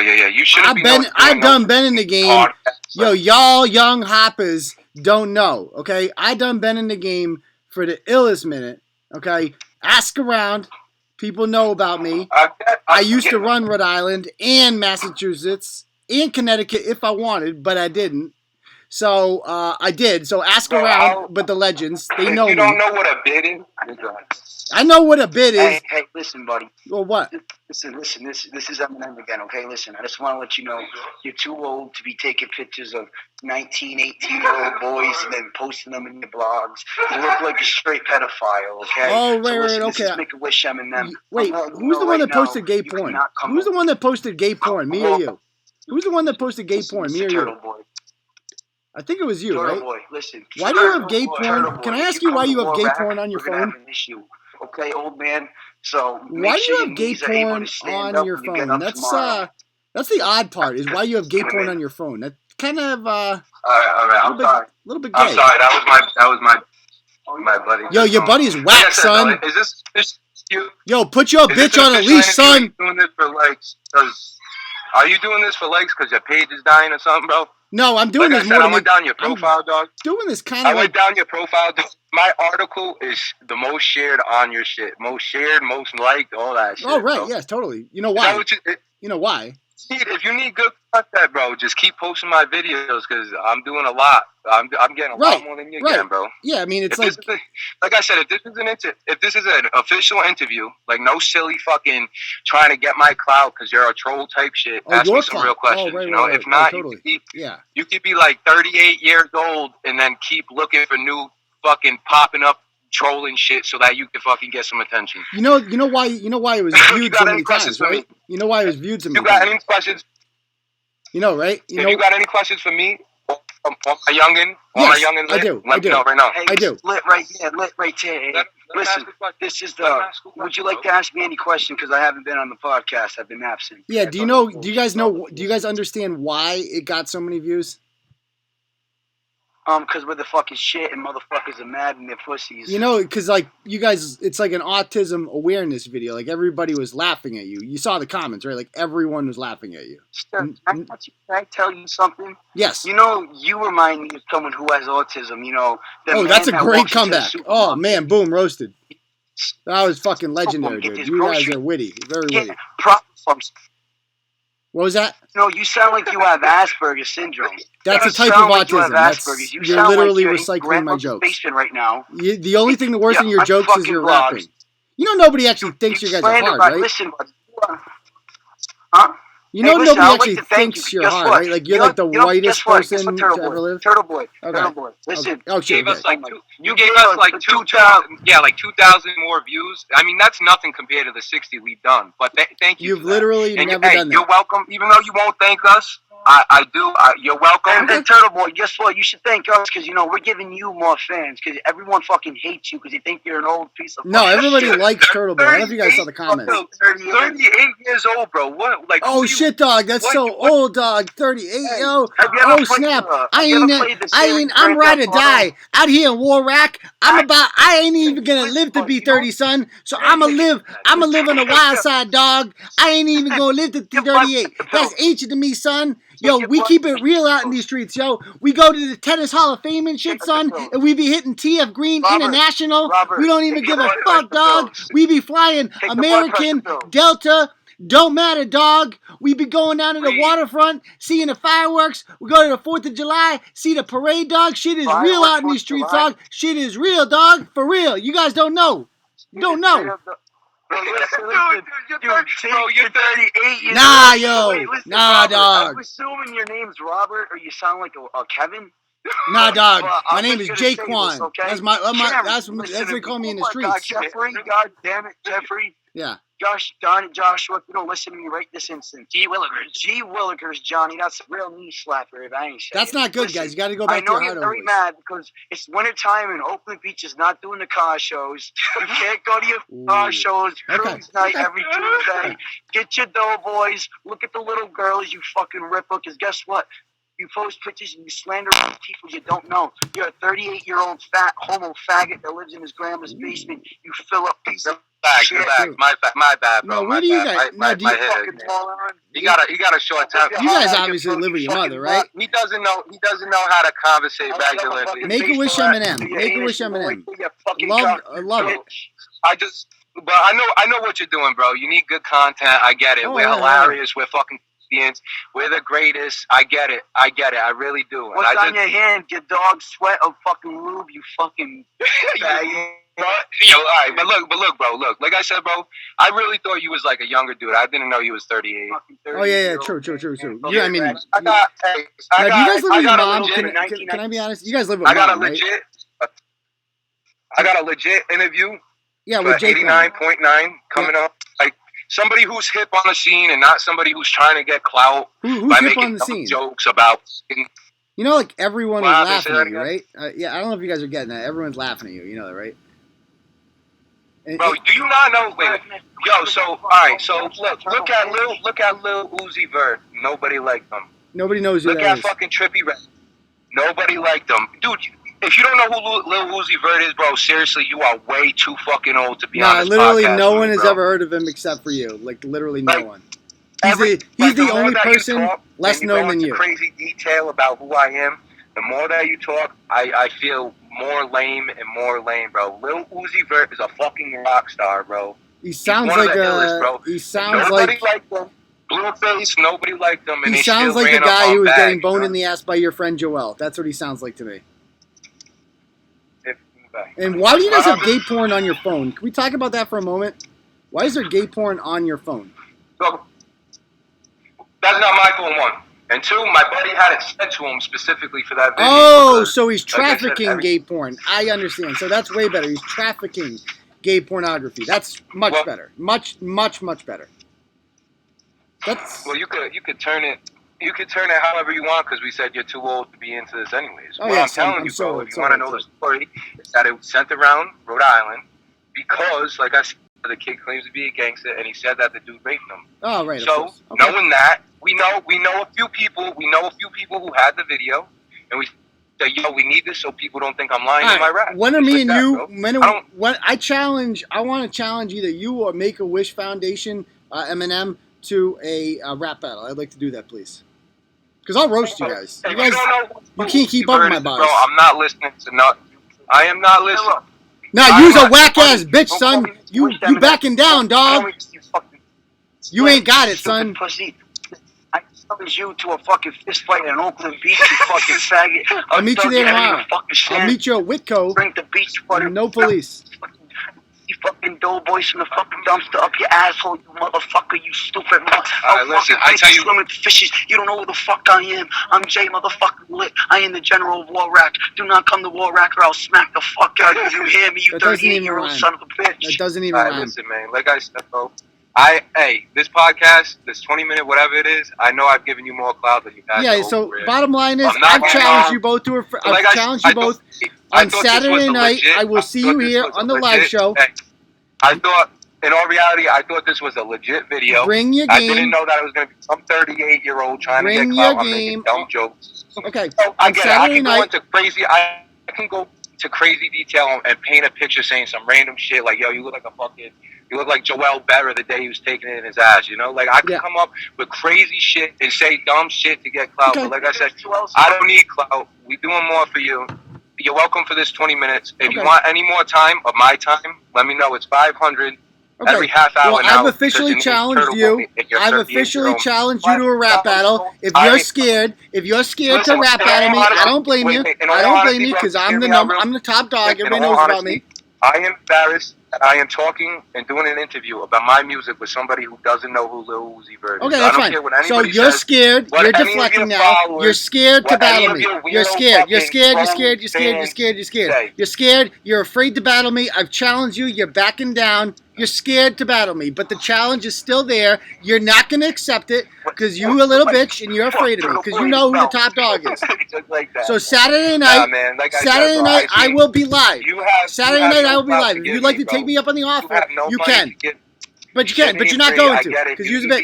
Yeah. You shouldn't be. I've done been in the game. Yo, y'all young hoppers don't know. Okay, I done been in the game for the illest minute. Okay, ask around. People know about me. I used to run Rhode Island and Massachusetts and Connecticut if I wanted, but I didn't. So I did. So ask around, but the legends, they know me. You don't know what a bid is? I know what a bid is. Hey, listen, buddy. Well, what? Listen. This is Eminem again, okay? Listen, I just want to let you know you're too old to be taking pictures of 19, 18-year-old boys and then posting them in your blogs. You look like a straight pedophile, okay? Oh, right, so listen, okay. This is Make-A-Wish Eminem. Wait, who's the one that posted gay porn? Who's the one that posted gay porn? Me or you? Who's the one that posted gay porn? Me or you? I think it was you, Turtle right? Boy, listen. Why do you have gay porn? Can I ask you why you have gay porn on your phone? Okay, old man. So why do you have gay porn on your phone? That's the odd part. Is why you have gay porn on your phone. That kind of all right. I'm sorry. A little bit gay. I'm sorry. That was my buddy. Yo, your buddy's whack, son. Is this you? Yo, put your bitch on a leash, son. Doing this for likes? Are you doing this for likes because your page is dying or something, bro? No, I'm doing this more than I went down your profile, dog. Doing this kind of. I went down your profile. My article is the most shared on your shit. Most shared, most liked, all that shit. Oh, right. Bro. Yes, totally. You know why? You know why? If you need good content, bro, just keep posting my videos because I'm doing a lot. I'm getting a lot more than you getting, bro. Yeah, I mean, it's like I said, if this is an official interview, like no silly fucking trying to get my clout because you're a troll type shit. Ask me some real questions. If not, totally. You could be like 38 years old and then keep looking for new fucking popping up trolling shit so that you can fucking get some attention. You know why it was viewed so many times, right? You know why it was viewed so many times. You got any questions? You know, right? You got any questions for me? On my youngin? Yes, I do. Let me know right now. Hey, I do. Lit right here. Listen, this is the. Would you like to ask me any question? Because I haven't been on the podcast. I've been absent. Yeah. Do you guys understand why it got so many views? Because we're the fucking shit and motherfuckers are mad and they're pussies. You know, because like you guys, it's like an autism awareness video. Like everybody was laughing at you. You saw the comments, right? Like everyone was laughing at you. Can I tell you something? Yes. You know, you remind me of someone who has autism. You know. Oh, that's a great comeback. Oh man, boom, roasted. That was fucking legendary, dude. You guys are witty, very witty. What was that? No, you sound like you have Asperger's syndrome. That's a type of autism. You're literally recycling my jokes. Right now. The only thing worse than your jokes is your rapping. You know, nobody actually thinks you guys are hard, right? Listen, huh? You know, nobody actually thinks you're hard, right? Like you're like the whitest person to ever live. Turtle Boy. Listen. Oh, shit. You gave us like 2,000. Yeah, like 2,000 more views. I mean, that's nothing compared to the 60 we've done. But thank you. You've literally never done that. You're welcome. Even though you won't thank us, I do. You're welcome. And Turtle Boy, guess what? You should thank us because, you know, we're giving you more fans because everyone fucking hates you because they think you're an old piece of No, everybody likes Turtle Boy. I don't know if you guys saw the comments. 38 years old, bro. What? Like? Oh, shit, dog. That's so old, dog. 38, yo. Oh, snap. I'm ride or die. Out here in Warwick, I ain't even gonna live to be 30, son. So I'ma live on the wild side, dog. I ain't even gonna live to 38. That's ancient to me, son. Yo, we keep it real out in these streets, yo. We go to the Tennis Hall of Fame and shit, son, and we be hitting TF Green International. We don't even give a fuck, dog. We be flying American, Delta, don't matter, dog. We be going down to the waterfront, seeing the fireworks. We go to the 4th of July, see the parade, dog. Shit is real out in these streets, dog. Shit is real, dog. For real. You guys don't know. You don't know. Dude, you're 38. Nah, yo. Nah, dog. I'm assuming your name's Robert or you sound like a Kevin. Nah, dog. My name is Jaquan. Okay? That's what they call me in the streets. Jeffrey, God damn it, Jeffrey. Yeah. Gosh darn it, Joshua, if you don't listen to me right this instant. G. Willikers, Johnny. That's a real knee slapper if I ain't saying. That's not good, guys. You got to go back to your I know you're very mad because it's wintertime and Oakland Beach is not doing the car shows. You can't go to your car shows. Cruise night every Tuesday. Get your dough, boys. Look at the little girls, you fucking ripper, because guess what? You post pictures and you slander people you don't know. You're a 38-year-old fat homo faggot that lives in his grandma's basement. You fill up piece of shit. My bad, bro. No, where do you guys? My You got a short time. You guys obviously live with your mother, right? He doesn't know how to conversate regularly. Make a wish, Eminem. Make a wish, Eminem. I love it. But I know what you're doing, bro. You need good content. I get it. We're hilarious. We're fucking comedians. We're the greatest. I get it. I really do. What's on your hand? Your dog sweat of fucking lube, you fucking faggot. Yo, all right, but look, bro, look. Like I said, bro, I really thought you was like a younger dude. I didn't know you was 38. Oh yeah, true. Yeah, I mean, do you guys live with your mom? Can I be honest? You guys live with mom, right? I got a legit interview. Yeah, with 89.9 coming up. Like somebody who's hip on the scene and not somebody who's trying to get clout who's by hip making on the scene? Jokes about. You know, like everyone is laughing at you, right? Yeah, I don't know if you guys are getting that. Everyone's laughing at you. You know that, right? Bro, do you not know? Wait, yo. So, all right. So look at Lil Uzi Vert. Nobody liked him. Nobody knows who that is. Look at fucking Trippie Redd. Nobody liked him, dude. If you don't know who Lil Uzi Vert is, bro, seriously, you are way too fucking old to be on this literally podcast no one has bro. ever heard of him except for you. Like, literally no one. He's the the only person less known than you. Crazy detail about who I am. The more that you talk, I feel more lame and more lame, bro. Lil Uzi Vert is a fucking rock star, bro. He sounds like nobody liked him. Blueface, nobody liked him. And he sounds like the guy who was getting boned in the ass by your friend Joel. That's what he sounds like to me. And why do you guys have gay porn on your phone? Can we talk about that for a moment? Why is there gay porn on your phone? So, that's not my phone, one. And two, my buddy had it sent to him specifically for that video. Oh, so he's trafficking gay porn. I understand. So that's way better. He's trafficking gay pornography. That's much better. Much better. That's well, you could turn it. You could turn it however you want because we said you're too old to be into this anyways. Oh, what I'm telling you, bro, if you want to know the story, is that it was sent around Rhode Island because, like I said, the kid claims to be a gangster, and he said that the dude raped him. Oh, right. So, knowing that, we know a few people. We know a few people who had the video, and we say, yo, we need this so people don't think I'm lying in my rap. When are me and you? I want to challenge either you or Make-A-Wish Foundation, Eminem, to a rap battle. I'd like to do that, please. Because I'll roast you guys. You can't keep up with my bars. Bro, I'm not listening to nothing. I am not listening. Now, you's a whack-ass bitch, son. You backing down, dog. You ain't got it, son. I challenge you to a fucking fist fight in Oakland Beach, you fucking faggot. I'll meet you there tomorrow. I'll meet you at Whitco. Bring the beach water. No police. You fucking doughboys from the fucking dumpster up your asshole, you motherfucker, you stupid motherfucker. Alright, listen, I tell you. Swimming fishes, you don't know who the fuck I am. I'm Jay motherfucking Lit. I am the general of Warwick. Do not come to Warwick or I'll smack the fuck out of you. You hear me, you 38-year-old son of a bitch. That doesn't even rhyme. Listen, man, like I said, bro. This podcast, this 20-minute whatever it is, I know I've given you more clout than you've had. Yeah, so bottom line is, I've challenged you both to I've challenged you both on Saturday night. I will see you here on the live show. I thought, in all reality, I thought this was a legit video. Bring your game. I didn't know that it was going to be some 38-year-old trying to get clout. I'm making dumb jokes. Okay, so I get Saturday it. I can go into crazy detail and paint a picture saying some random shit like, yo, you look like Joel Berra the day he was taking it in his ass, you know? Like, I can come up with crazy shit and say dumb shit to get clout. But like I said, I don't need clout. We doing more for you. You're welcome for this 20 minutes. If you want any more time of my time, let me know. It's 500 every half hour. Well, I've officially challenged you. I've officially challenged you to a rap battle. If you're scared to rap battle me, I don't blame you. I don't blame you because I'm the top dog. Everybody knows about me. I am embarrassed that I am talking and doing an interview about my music with somebody who doesn't know who Lil Uzi Vert is. Okay, that's fine. So you're scared. You're deflecting now. You're scared to battle me. You're scared. You're scared. You're scared. You're scared. You're scared. You're scared. You're scared. You're afraid to battle me. I've challenged you. You're backing down. You're scared to battle me, but the challenge is still there. You're not going to accept it because you a little bitch and you're afraid of me because you know who the top dog is. So Saturday night, I will be live. Saturday night I will be live. If you'd like to take me up on the offer, you can. But you can't. But you're not going to. Because use a bitch.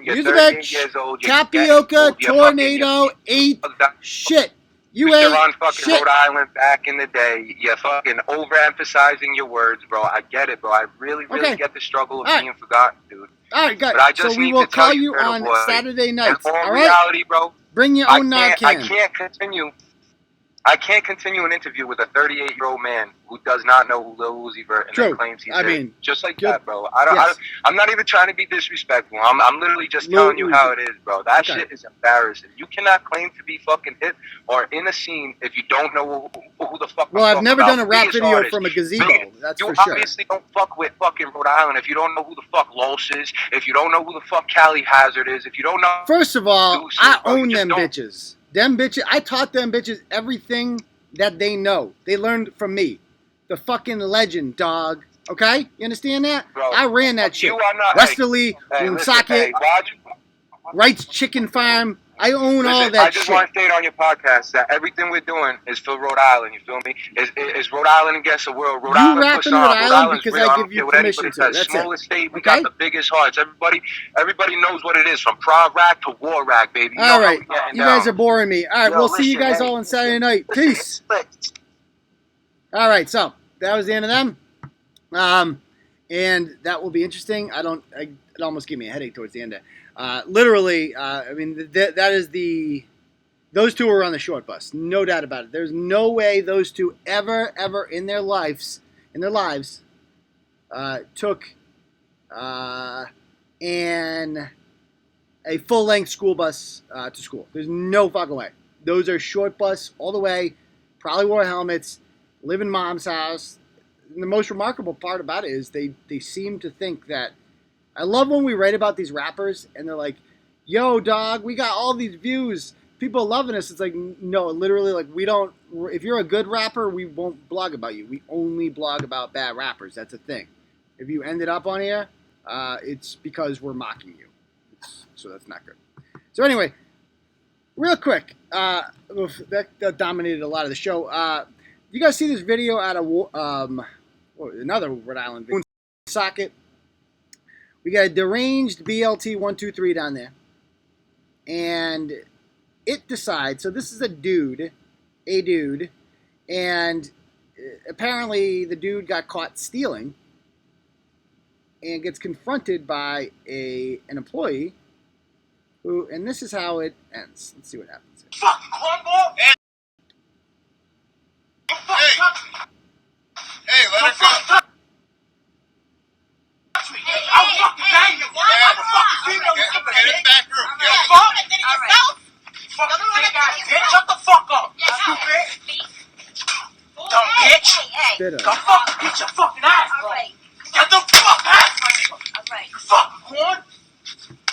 Use a bitch. Tapioca, tornado, 8. Shit. You You're ain't on fucking shit. Rhode Island back in the day. You're fucking overemphasizing your words, bro. I get it, bro. I really Okay. get the struggle of All right. being forgotten, dude. All right, good. But I just So we need will to tell call you, you Turtle on Boy, Saturday in nights. all All right. reality, bro. Bring your own I Narcan. can't continue an interview with a 38-year-old man who does not know who Lil Uzi Vert and then claims he's just like that, bro. I'm not even trying to be disrespectful. I'm literally just telling you how it is, bro. That shit is embarrassing. You cannot claim to be fucking hip or in a scene if you don't know who the fuck. Well, I've never done a rap video from a gazebo. That's for sure. You obviously don't fuck with fucking Rhode Island if you don't know who the fuck Los is, if you don't know who the fuck Cali Hazard is, if you don't know. First of all, I own them bitches. Them bitches, I taught them bitches everything that they know. They learned from me. The fucking legend, dog. Okay? You understand that? Bro, I ran that shit. You are not. Westerly, Woonsocket, Wright's Chicken Farm. I own all that shit. I just want to state on your podcast that everything we're doing is for Rhode Island. You feel me? Is Rhode Island against the world? Rhode Island rapping Rhode Island because I give you permission to. That's smallest state. We got the biggest hearts. Everybody knows what it is, from prog rack to war rack, baby. All right, you guys are boring me. All right, we'll see you guys all on Saturday night. Peace. All right, so that was the end of them, and that will be interesting. It almost gave me a headache towards the end. Literally, I mean, that is those two were on the short bus, no doubt about it. There's no way those two ever in their lives, took a full-length school bus to school. There's no fucking way. Those are short bus all the way, probably wore helmets, live in mom's house. And the most remarkable part about it is they seem to think that. I love when we write about these rappers and they're like, yo, dog, we got all these views. People loving us. It's like, no, literally, like, we don't. If you're a good rapper, we won't blog about you. We only blog about bad rappers. That's a thing. If you ended up on here, it's because we're mocking you. So that's not good. So anyway, real quick, that dominated a lot of the show. You guys see this video out of another Rhode Island video? Woonsocket. We got a deranged BLT-123 down there. And it decides, so this is a dude, and apparently the dude got caught stealing and gets confronted by an employee who, and this is how it ends. Let's see what happens here. Fucking cornball! Hey, let her go. I'll fucking bang you. Get in the back room. Get it. Fuck. Fucking big ass bitch. Shut the fuck up. Stupid. Dumb bitch. Spit Dumb fucking beat your fucking ass, bro. Get the fuck ass, my nigga. You fucking corn.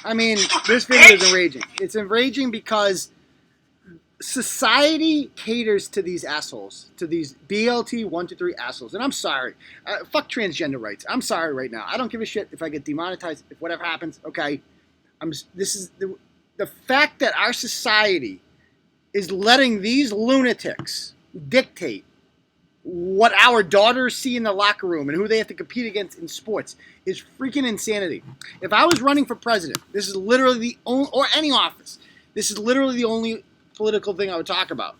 I mean, this video is enraging. It's enraging because society caters to these assholes, to these BLT-123 assholes. And I'm sorry. Fuck transgender rights. I'm sorry right now. I don't give a shit if I get demonetized, if whatever happens. Okay. This is the fact that our society is letting these lunatics dictate what our daughters see in the locker room and who they have to compete against in sports is freaking insanity. If I was running for president, this is literally the only, or any office, this is literally the only political thing I would talk about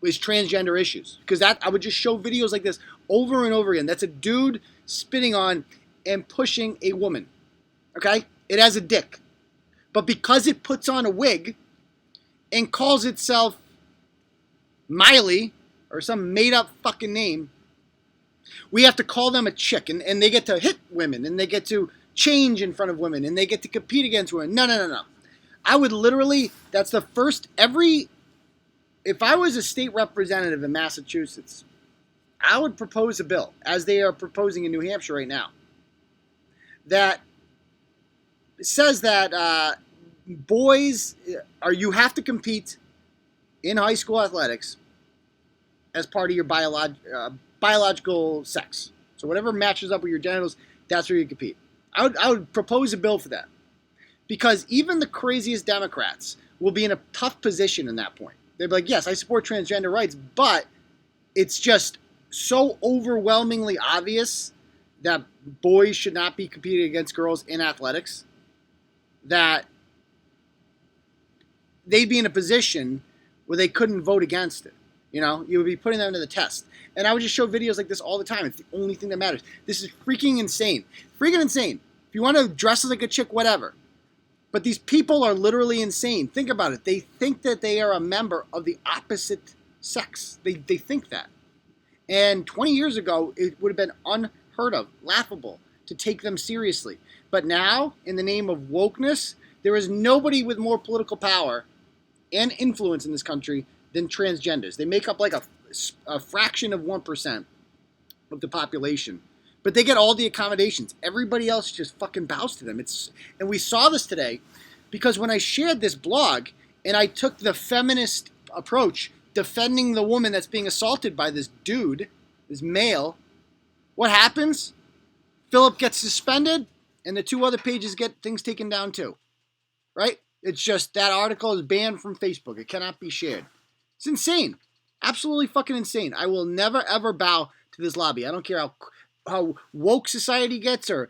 is transgender issues, because that I would just show videos like this over and over again. That's a dude spitting on and pushing a woman. Okay, it has a dick, but because it puts on a wig and calls itself Miley or some made-up fucking name, we have to call them a chick, and they get to hit women, and they get to change in front of women, and they get to compete against women. No. I would literally, that's the first, if I was a state representative in Massachusetts, I would propose a bill, as they are proposing in New Hampshire right now, that says that boys, you have to compete in high school athletics as part of your biological sex. So whatever matches up with your genitals, that's where you compete. I would propose a bill for that. Because even the craziest Democrats will be in a tough position in that point. They'd be like, yes, I support transgender rights, but it's just so overwhelmingly obvious that boys should not be competing against girls in athletics, that they'd be in a position where they couldn't vote against it. You know, you would be putting them to the test. And I would just show videos like this all the time. It's the only thing that matters. This is freaking insane. Freaking insane. If you want to dress like a chick, whatever. But these people are literally insane. Think about it. They think that they are a member of the opposite sex. They think that. And 20 years ago, it would have been unheard of, laughable, to take them seriously. But now, in the name of wokeness, there is nobody with more political power and influence in this country than transgenders. They make up like a fraction of 1% of the population. But they get all the accommodations. Everybody else just fucking bows to them. And we saw this today because when I shared this blog and I took the feminist approach, defending the woman that's being assaulted by this dude, this male, what happens? Philip gets suspended and the 2 other pages get things taken down too. Right? It's just that article is banned from Facebook. It cannot be shared. It's insane. Absolutely fucking insane. I will never ever bow to this lobby. I don't care how woke society gets or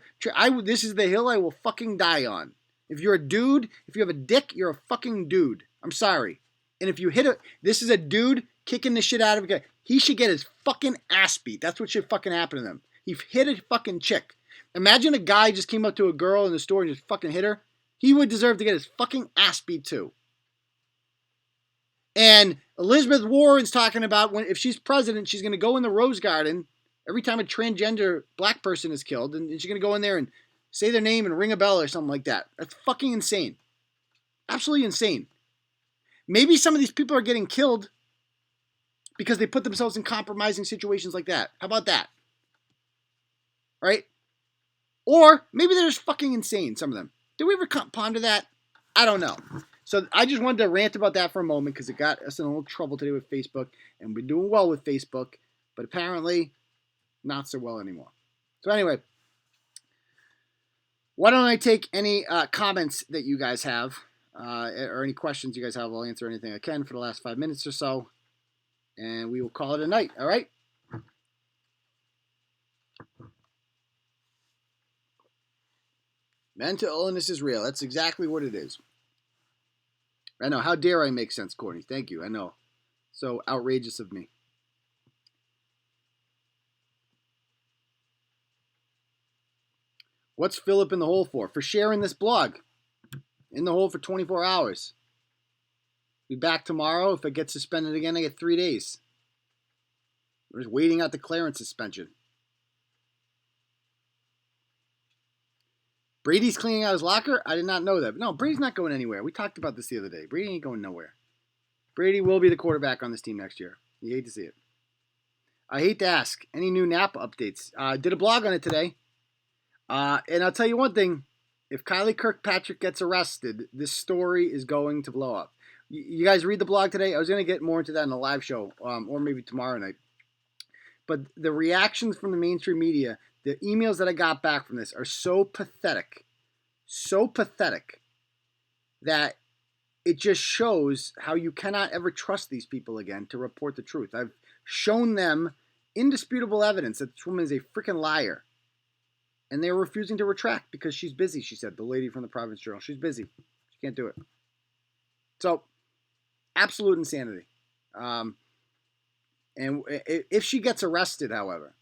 this is the hill I will fucking die on. If you're a dude, if you have a dick, you're a fucking dude. I'm sorry. And if you hit this is a dude kicking the shit out of a guy. He should get his fucking ass beat. That's what should fucking happen to them. He hit a fucking chick. Imagine a guy just came up to a girl in the store and just fucking hit her. He would deserve to get his fucking ass beat too. And Elizabeth Warren's talking about if she's president, she's going to go in the Rose Garden every time a transgender black person is killed, and she's going to go in there and say their name and ring a bell or something like that. That's fucking insane. Absolutely insane. Maybe some of these people are getting killed because they put themselves in compromising situations like that. How about that? Right? Or maybe they're just fucking insane, some of them. Did we ever ponder that? I don't know. So I just wanted to rant about that for a moment because it got us in a little trouble today with Facebook, and we're doing well with Facebook, but apparently not so well anymore. So anyway, why don't I take any comments that you guys have or any questions you guys have. I'll answer anything I can for the last 5 minutes or so, and we will call it a night, all right? Mental illness is real. That's exactly what it is. I know. How dare I make sense, Courtney? Thank you. I know. So outrageous of me. What's Philip in the hole for? For sharing this blog. In the hole for 24 hours. Be back tomorrow. If I get suspended again, I get 3 days. We're just waiting out the clearance suspension. Brady's cleaning out his locker? I did not know that. But no, Brady's not going anywhere. We talked about this the other day. Brady ain't going nowhere. Brady will be the quarterback on this team next year. You hate to see it. I hate to ask. Any new Napa updates? Did a blog on it today. And I'll tell you one thing. If Kylie Kirkpatrick gets arrested, this story is going to blow up. You guys read the blog today? I was going to get more into that in a live show, or maybe tomorrow night. But the reactions from the mainstream media, the emails that I got back from this are so pathetic, that it just shows how you cannot ever trust these people again to report the truth. I've shown them indisputable evidence that this woman is a freaking liar. And they were refusing to retract because she's busy, she said, the lady from the Providence Journal. She's busy. She can't do it. So, absolute insanity. And if she gets arrested, however,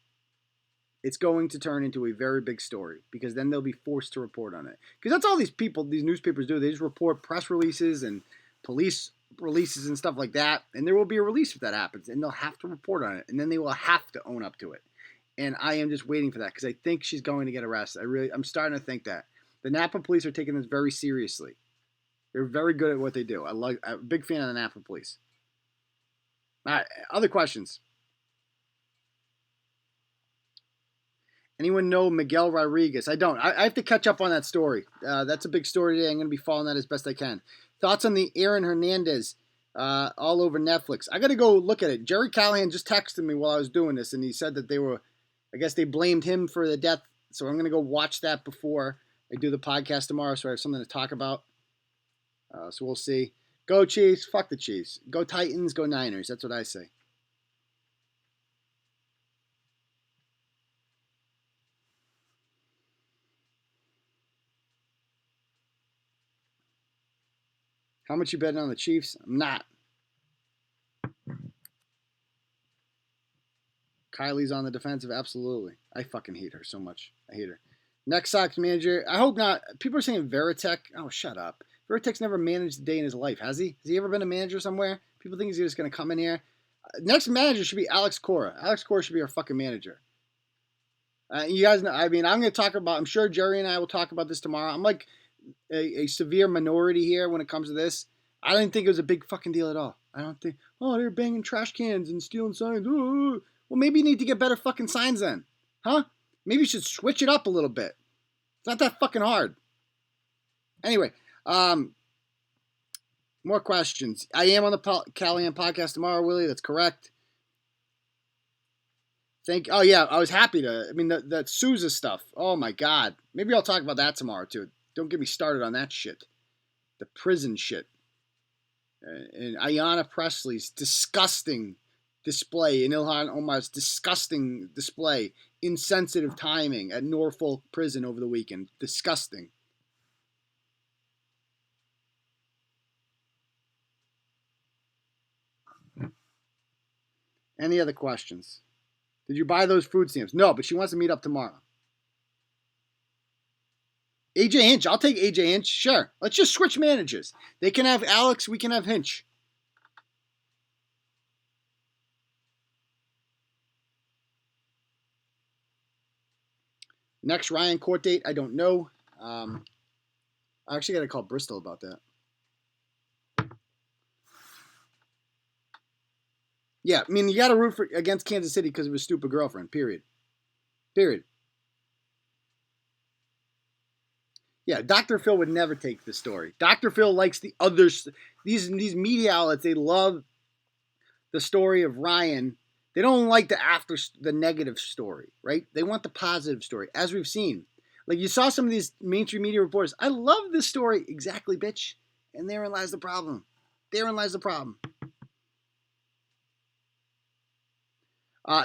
it's going to turn into a very big story because then they'll be forced to report on it. Because that's all these people, these newspapers do. They just report press releases and police releases and stuff like that. And there will be a release if that happens. And they'll have to report on it. And then they will have to own up to it. And I am just waiting for that because I think she's going to get arrested. I'm starting to think that. The Napa police are taking this very seriously. They're very good at what they do. I'm a big fan of the Napa police. All right, other questions? Anyone know Miguel Rodriguez? I don't. I have to catch up on that story. That's a big story today. I'm going to be following that as best I can. Thoughts on the Aaron Hernandez all over Netflix? I got to go look at it. Jerry Callahan just texted me while I was doing this, and he said that I guess they blamed him for the death. So I'm going to go watch that before I do the podcast tomorrow so I have something to talk about. So we'll see. Go Chiefs. Fuck the Chiefs. Go Titans. Go Niners. That's what I say. How much you betting on the Chiefs? I'm not. Kylie's on the defensive. Absolutely. I fucking hate her so much. I hate her. Next Sox manager. I hope not. People are saying Veritek. Oh, shut up. Veritek's never managed a day in his life, has he? Has he ever been a manager somewhere? People think he's just going to come in here. Next manager should be Alex Cora. Alex Cora should be our fucking manager. You guys know, I mean, I'm going to talk about, I'm sure Jerry and I will talk about this tomorrow. I'm like a severe minority here when it comes to this. I didn't think it was a big fucking deal at all. I don't think, oh, they're banging trash cans and stealing signs. Ooh. Well, maybe you need to get better fucking signs then. Huh? Maybe you should switch it up a little bit. It's not that fucking hard. Anyway, more questions. I am on the Callahan podcast tomorrow, Willie. That's correct. Oh, yeah, I was happy to. I mean, that Sousa stuff. Oh, my God. Maybe I'll talk about that tomorrow, too. Don't get me started on that shit. The prison shit. And Ayanna Presley's disgusting display, and Ilhan Omar's disgusting display, insensitive timing at Norfolk Prison over the weekend. Disgusting. Any other questions? Did you buy those food stamps? No, but she wants to meet up tomorrow. AJ Hinch. I'll take AJ Hinch. Sure. Let's just switch managers. They can have Alex. We can have Hinch. Next Ryan court date, I don't know. I actually got to call Bristol about that. Yeah, I mean, you got to root against Kansas City because of his stupid girlfriend, period. Period. Yeah, Dr. Phil would never take this story. Dr. Phil likes the others. These media outlets, they love the story of Ryan. They don't like the negative story, right? They want the positive story, as we've seen. Like you saw some of these mainstream media reporters. I love this story. Exactly, bitch. And therein lies the problem. Therein lies the problem.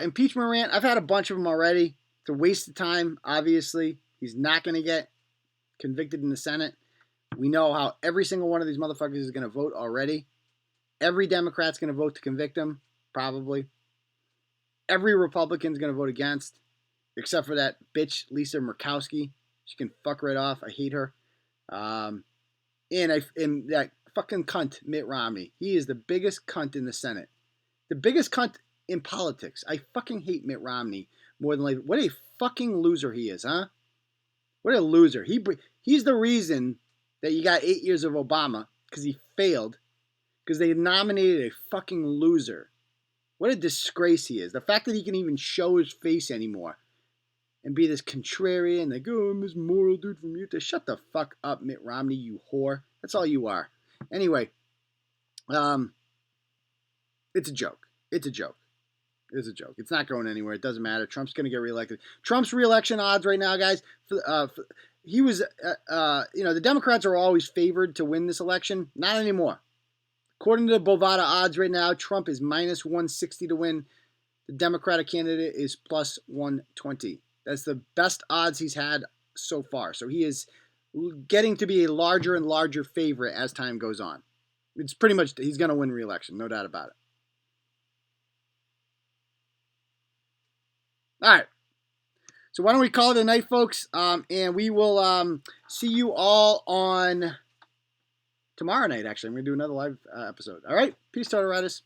Impeachment rant. I've had a bunch of them already. It's a waste of time, obviously. He's not going to get convicted in the Senate. We know how every single one of these motherfuckers is going to vote already. Every Democrat's going to vote to convict him, probably. Every Republican's going to vote against, except for that bitch, Lisa Murkowski. She can fuck right off. I hate her. And that fucking cunt, Mitt Romney. He is the biggest cunt in the Senate. The biggest cunt in politics. I fucking hate Mitt Romney more than like. What a fucking loser he is, huh? What a loser. He's the reason that you got 8 years of Obama, because he failed, because they nominated a fucking loser. What a disgrace he is. The fact that he can even show his face anymore and be this contrarian, like, oh, I'm this moral dude from Utah. Shut the fuck up, Mitt Romney, you whore. That's all you are. Anyway, it's a joke. It's a joke. It's a joke. It's not going anywhere. It doesn't matter. Trump's going to get reelected. Trump's reelection odds right now, guys, he was, the Democrats are always favored to win this election. Not anymore. According to the Bovada odds right now, Trump is minus 160 to win. The Democratic candidate is plus 120. That's the best odds he's had so far. So he is getting to be a larger and larger favorite as time goes on. It's pretty much, he's going to win re-election, no doubt about it. All right. So why don't we call it a night, folks? And we will see you all on tomorrow night, actually. I'm going to do another live episode. All right? Peace, Totoritis.